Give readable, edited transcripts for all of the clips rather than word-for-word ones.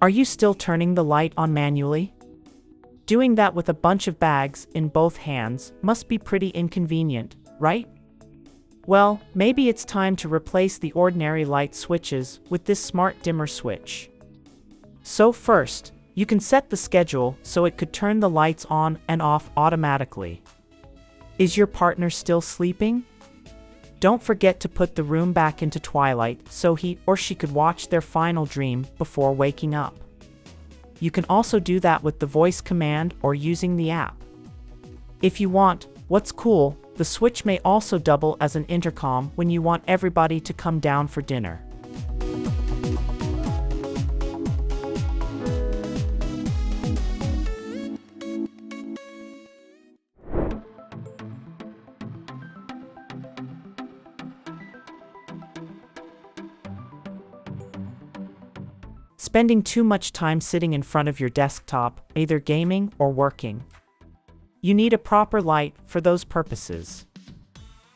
Are you still turning the light on manually? Doing that with a bunch of bags in both hands must be pretty inconvenient, right? Well, maybe it's time to replace the ordinary light switches with this smart dimmer switch. So first, you can set the schedule so it could turn the lights on and off automatically. Is your partner still sleeping? Don't forget to put the room back into twilight so he or she could watch their final dream before waking up. You can also do that with the voice command or using the app. If you want, what's cool, the switch may also double as an intercom when you want everybody to come down for dinner. Spending too much time sitting in front of your desktop, either gaming or working. You need a proper light for those purposes.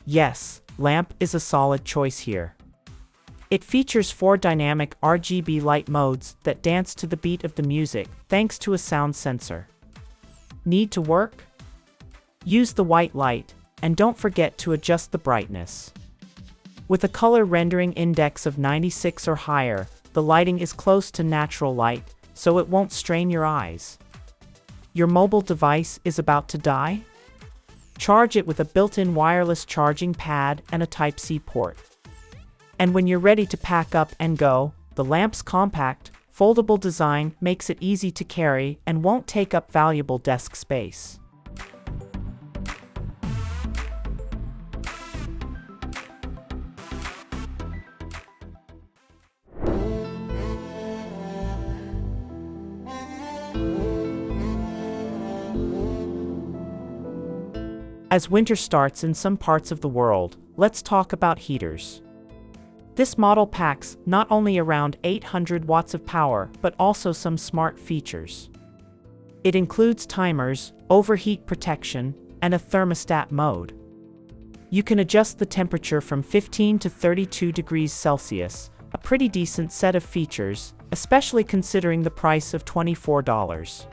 Yes, lamp is a solid choice here. It features 4 dynamic RGB light modes that dance to the beat of the music thanks to a sound sensor. Need to work? Use the white light, and don't forget to adjust the brightness. With a color rendering index of 96 or higher, the lighting is close to natural light, so it won't strain your eyes. Your mobile device is about to die? Charge it with a built-in wireless charging pad and a Type-C port. And when you're ready to pack up and go, the lamp's compact, foldable design makes it easy to carry and won't take up valuable desk space. As winter starts in some parts of the world, let's talk about heaters. This model packs not only around 800 watts of power, but also some smart features. It includes timers, overheat protection, and a thermostat mode. You can adjust the temperature from 15 to 32 degrees Celsius, a pretty decent set of features, especially considering the price of $24.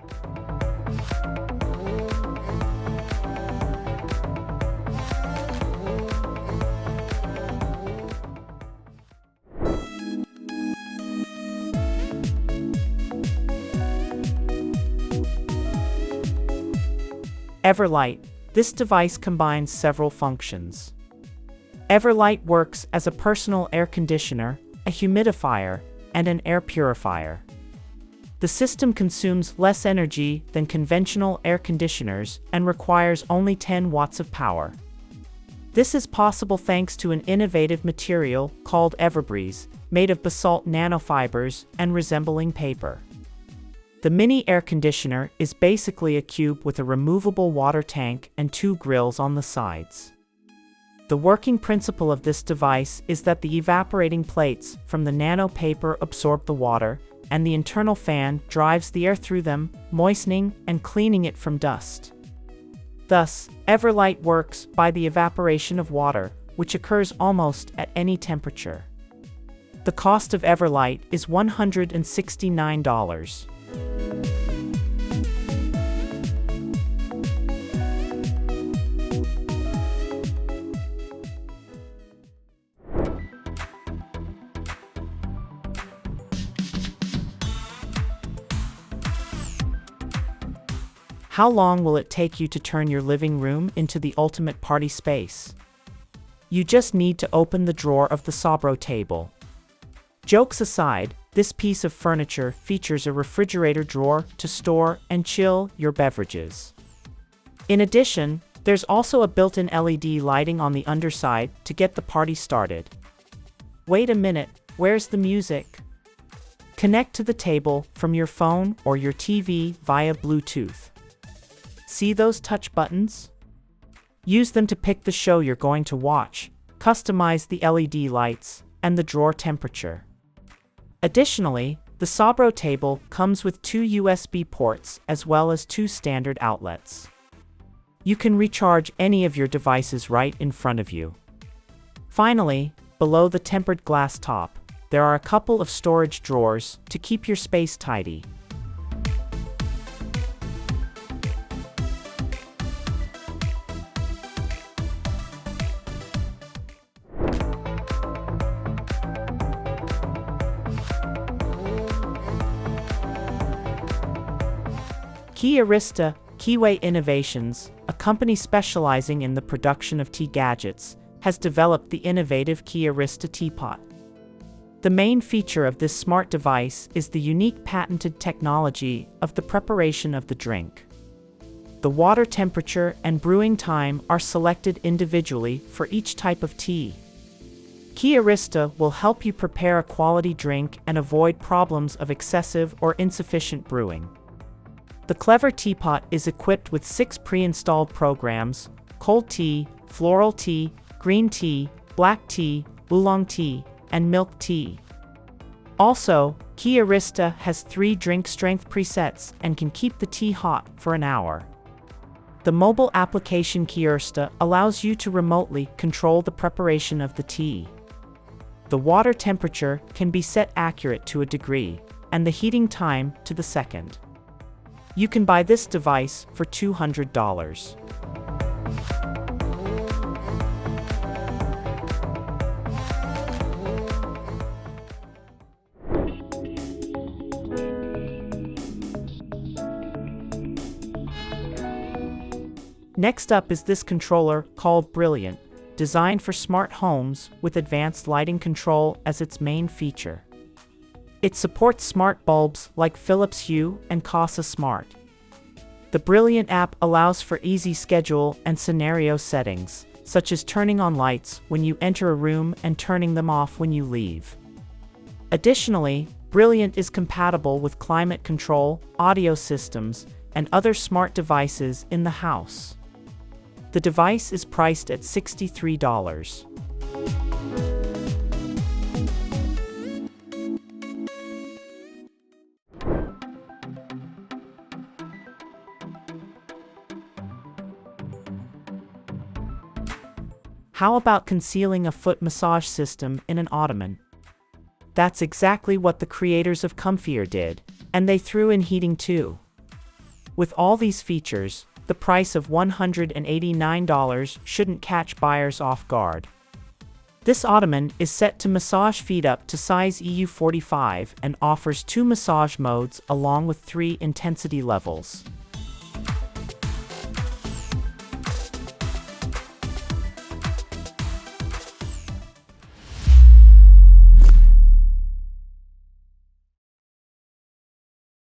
Everlight. This device combines several functions. Everlight works as a personal air conditioner, a humidifier, and an air purifier. The system consumes less energy than conventional air conditioners and requires only 10 watts of power. This is possible thanks to an innovative material called Everbreeze, made of basalt nanofibers and resembling paper. The mini air conditioner is basically a cube with a removable water tank and 2 grills on the sides. The working principle of this device is that the evaporating plates from the nano paper absorb the water, and the internal fan drives the air through them, moistening and cleaning it from dust. Thus, Everlight works by the evaporation of water, which occurs almost at any temperature. The cost of Everlight is $169. How long will it take you to turn your living room into the ultimate party space? You just need to open the drawer of the SoBro table. Jokes aside, this piece of furniture features a refrigerator drawer to store and chill your beverages. In addition, there's also a built-in LED lighting on the underside to get the party started. Wait a minute, where's the music? Connect to the table from your phone or your TV via Bluetooth. See those touch buttons? Use them to pick the show you're going to watch, customize the LED lights, and the drawer temperature. Additionally, the SoBro table comes with 2 USB ports as well as 2 standard outlets. You can recharge any of your devices right in front of you. Finally, below the tempered glass top, there are a couple of storage drawers to keep your space tidy. Arista Keyway Innovations, a company specializing in the production of tea gadgets, has developed the innovative Arista Teapot. The main feature of this smart device is the unique patented technology of the preparation of the drink. The water temperature and brewing time are selected individually for each type of tea. Arista will help you prepare a quality drink and avoid problems of excessive or insufficient brewing. The clever teapot is equipped with 6 pre-installed programs: cold tea, floral tea, green tea, black tea, oolong tea, and milk tea. Also, Arista has 3 drink strength presets and can keep the tea hot for an hour. The mobile application Arista allows you to remotely control the preparation of the tea. The water temperature can be set accurate to a degree, and the heating time to the second. You can buy this device for $200. Next up is this controller called Brilliant, designed for smart homes with advanced lighting control as its main feature. It supports smart bulbs like Philips Hue and Casa Smart. The Brilliant app allows for easy schedule and scenario settings, such as turning on lights when you enter a room and turning them off when you leave. Additionally, Brilliant is compatible with climate control, audio systems, and other smart devices in the house. The device is priced at $63. How about concealing a foot massage system in an Ottoman? That's exactly what the creators of Comfier did, and they threw in heating too. With all these features, the price of $189 shouldn't catch buyers off guard. This Ottoman is set to massage feet up to size EU45 and offers 2 massage modes along with 3 intensity levels.